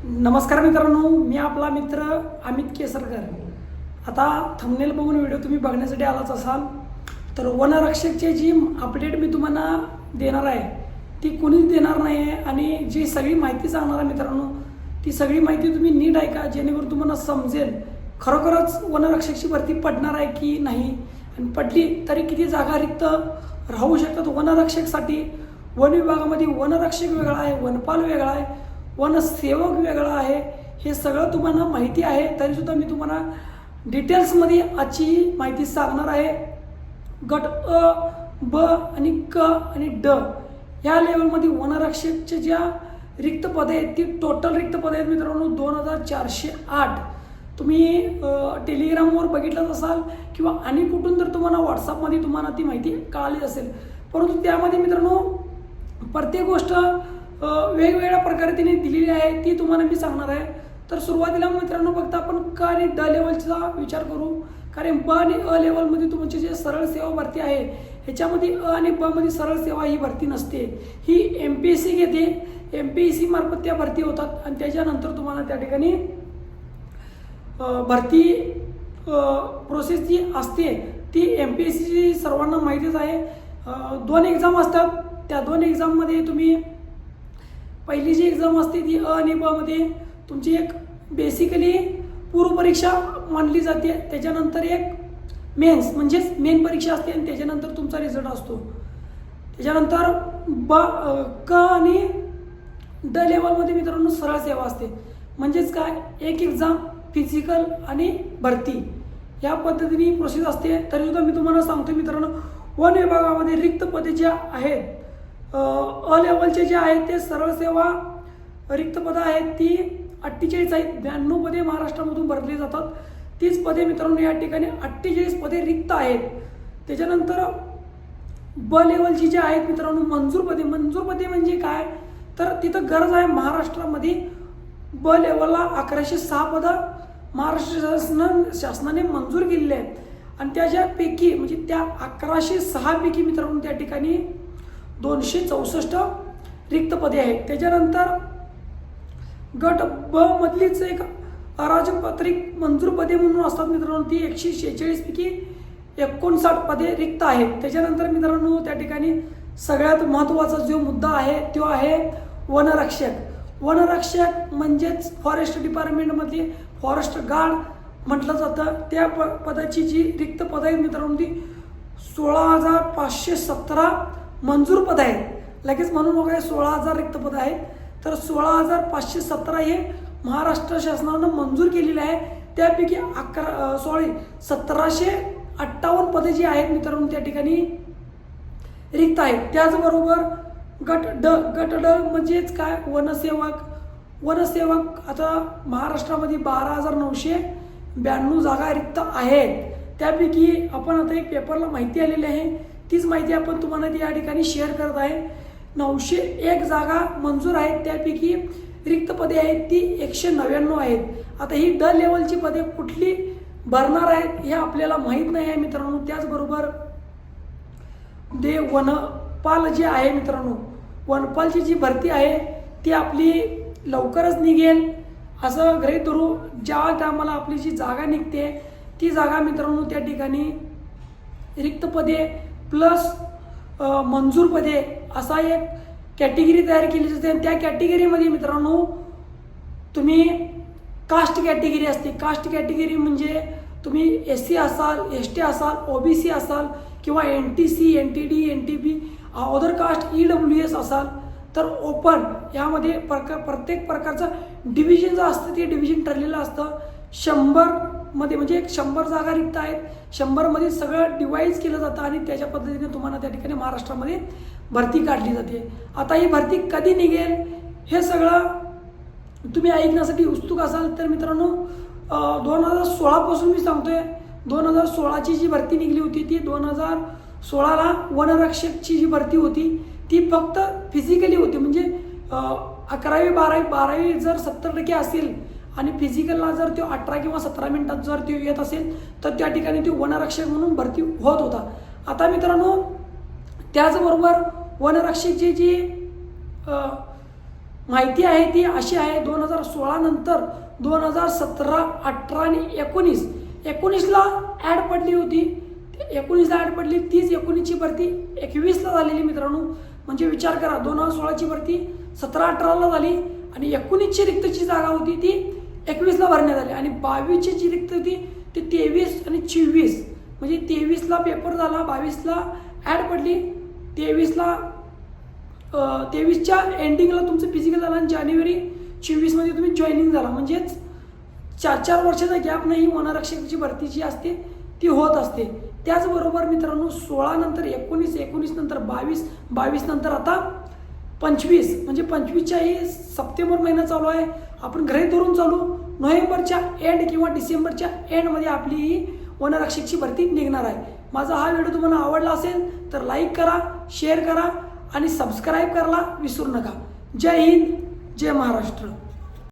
नमस्कार मित्रांनो, मी आपला मित्र अमित केसरकर। आता थंबनेल बघून व्हिडिओ तुम्ही बघण्यासाठी आलाच असाल तर वनरक्षकचे जी अपडेट मी तुम्हाला देणार आहे ती कुणीच देणार नाही आहे आणि जी सगळी माहिती सांगणार आहे मित्रांनो ती सगळी माहिती तुम्ही नीट ऐका, जेणेकरून तुम्हाला समजेल खरोखरच वनरक्षकची भरती पडणार आहे की नाही आणि पडली तरी किती जागा रिक्त राहू शकतात वनरक्षकसाठी। वन विभागामध्ये वनरक्षक वेगळा आहे, वनपाल वेगळा आहे, वनसेवक वेगळा आहे, हे सगळं तुम्हाला माहिती आहे। तरीसुद्धा मी तुम्हाला डिटेल्समध्ये आजची माहिती सांगणार आहे। गट अ, ब आणि क आणि ड या लेवलमध्ये वनरक्षकच्या ज्या रिक्त पदे आहेत ती टोटल रिक्त पदे आहेत मित्रांनो 2408। तुम्ही टेलिग्रामवर बघितलंच असाल किंवा आणि कुठून तर तुम्हाला व्हॉट्सअपमध्ये तुम्हाला ती माहिती कळाली असेल, परंतु त्यामध्ये मित्रांनो प्रत्येक गोष्ट वेगवेगळ्या प्रकारे तिने दिलेली आहे ती तुम्हाला मी सांगणार आहे। तर सुरुवातीला मित्रांनो फक्त आपण क आणि ड लेवलचा विचार करू, कारण ब आणि अ लेवलमध्ये तुमची जे सरळ सेवा भरती आहे ह्याच्यामध्ये अ आणि ब मध्ये सरळ सेवा ही भरती नसते, ही MPSC घेते, MPSC मार्फत त्या भरती होतात आणि त्याच्यानंतर तुम्हाला त्या ठिकाणी भरती प्रोसेस जी असते ती MPSCची सर्वांना माहितीच आहे। दोन एक्झाम असतात, त्या दोन एक्झाममध्ये तुम्ही पहिली जी एक्झाम असते ती अ आणि ब मध्ये तुमची एक बेसिकली पूर्वपरीक्षा मानली जाते, त्याच्यानंतर एक मेन्स म्हणजेच मेन परीक्षा असते आणि त्याच्यानंतर तुमचा रिझल्ट असतो। त्याच्यानंतर क आणि ड लेवलमध्ये मित्रांनो सरळ सेवा असते, म्हणजेच काय एक एक्झाम फिजिकल आणि भरती या पद्धतीने प्रोसेस असते। तरीसुद्धा मी तुम्हाला सांगतो मित्रांनो वन विभागामध्ये रिक्त पदे ज्या आहेत अ लेवलचे जे आहेत ते सरळ सेवा रिक्त पदं आहेत ती 48 आहेत, 92 पदे महाराष्ट्रामधून भरली जातात। तीच पदे मित्रांनो या ठिकाणी 48 पदे रिक्त आहेत। त्याच्यानंतर ब लेवलची जे आहेत मित्रांनो मंजूर पदे म्हणजे काय तर तिथं गरज आहे महाराष्ट्रामध्ये ब लेवलला 1106 पदं महाराष्ट्र शासनाने मंजूर केलेली आहेत आणि त्याच्यापैकी म्हणजे त्या 1106 पैकी मित्रांनो त्या ठिकाणी 264 रिक्त पदे आहेत। त्याच्यानंतर गट ब मधलीच एक अराजपत्रित मंजूर पदे म्हणून असतात मित्रांनो, ती 146 पैकी 59 पदे रिक्त आहेत। त्याच्यानंतर मित्रांनो त्या ठिकाणी सगळ्यात महत्त्वाचा जो मुद्दा आहे तो आहे वनरक्षक। वनरक्षक म्हणजेच फॉरेस्ट डिपार्टमेंटमधली फॉरेस्ट गार्ड म्हटलं जातं, त्या पदाची जी रिक्त पदं आहेत मित्रांनो ती 16,517 मंजूर पद आहेत। लगेच म्हणून वगैरे 16,000 रिक्त पद आहेत, तर 16,517 हे महाराष्ट्र शासनानं मंजूर केलेले आहे। त्यापैकी 1758 पदे जी आहेत मित्रांनो त्या ठिकाणी रिक्त आहेत। त्याचबरोबर गट ड म्हणजेच काय वनसेवक आता महाराष्ट्रामध्ये 12,992 जागा रिक्त आहेत। त्यापैकी आपण आता एक पेपरला माहिती आलेली आहे, तीच माहिती आपण तुम्हाला ती या ठिकाणी शेअर करत आहे। 901 जागा मंजूर आहेत, त्यापैकी रिक्त पदे आहेत ती 199 आहेत। आता ही ड लेवलची पदे कुठली भरणार आहेत हे आपल्याला माहीत नाही आहे मित्रांनो। त्याचबरोबर जे वनपाल जे आहे मित्रांनो, वनपालची जी भरती आहे ती आपली लवकरच निघेल असं गृहीत धरू। ज्या टायमाला आपली जी जागा निघते ती जागा मित्रांनो त्या ठिकाणी रिक्त पदे प्लस मंजूर पदे असा एक कॅटेगरी तयार केली जाते आणि त्या कॅटेगरीमध्ये मित्रांनो तुम्ही कास्ट कॅटेगरी असते। कास्ट कॅटेगरी म्हणजे तुम्ही SC असाल, ST असाल, OBC असाल किंवा NTC, NTD, NTB, other caste EWS असाल तर ओपन यामध्ये प्रत्येक प्रकारचं डिव्हिजन जे असतं ते डिव्हिजन ठरलेलं असतं। 100 मध्ये म्हणजे 100 जागा रिक्त आहेत, 100 मध्ये सगळं डिवाइड केलं जातं आणि त्याच्या पद्धतीने तुम्हाला त्या ठिकाणी महाराष्ट्रामध्ये भरती काढली जाते। आता ही भरती कधी निघेल हे सगळं तुम्ही ऐकण्यासाठी उत्सुक असाल तर मित्रांनो 2016 पासून मी सांगतोय, 2016ची जी भरती निघली होती ती 2016ला वनरक्षकची जी भरती होती ती फक्त फिजिकली होती, म्हणजे 11वी 12वी जर 70% असेल आणि फिजिकलला जर तो 18 किंवा 17 मिनिटात जर तो येत असेल तर त्या ठिकाणी तो वनरक्षक म्हणून भरती होत होता। आता मित्रांनो त्याचबरोबर वनरक्षकची जी माहिती आहे ती अशी आहे, 2016 नंतर 2017, 18 आणि 19ला ॲड पडली होती. 19ला ॲड पडली, तीच 19ची भरती 21ला झालेली मित्रांनो. म्हणजे विचार करा, 2016ची भरती 17-18ला झाली आणि 19ची रिक्तची जागा होती ती 21ला भरण्यात आली आणि 22ची जी रिक्त होती ती 23 आणि 24, म्हणजे 23ला पेपर झाला, 22ला ॲड पडली, 23च्या एंडिंगला तुमचं फिजिकल झालं आणि जानेवारी 24मध्ये तुम्ही जॉईनिंग झाला. म्हणजेच 4 वर्षाचा गॅप नाही वनरक्षकाची भरती जी असते ती होत असते. त्याचबरोबर मित्रांनो 16 नंतर 19 नंतर 22 नंतर आता 25, म्हणजे 25च्याही सप्टेंबर महिना चालू आहे. आपण गृहीत धरून चालू, नोव्हेंबरच्या एंड किंवा डिसेंबरच्या एंडमध्ये आपली ही वनरक्षकची भरती निघणार आहे. माझा हा व्हिडिओ तुम्हाला आवडला असेल तर लाईक करा, शेअर करा आणि सबस्क्राईब करायला विसरू नका. जय हिंद, जय महाराष्ट्र.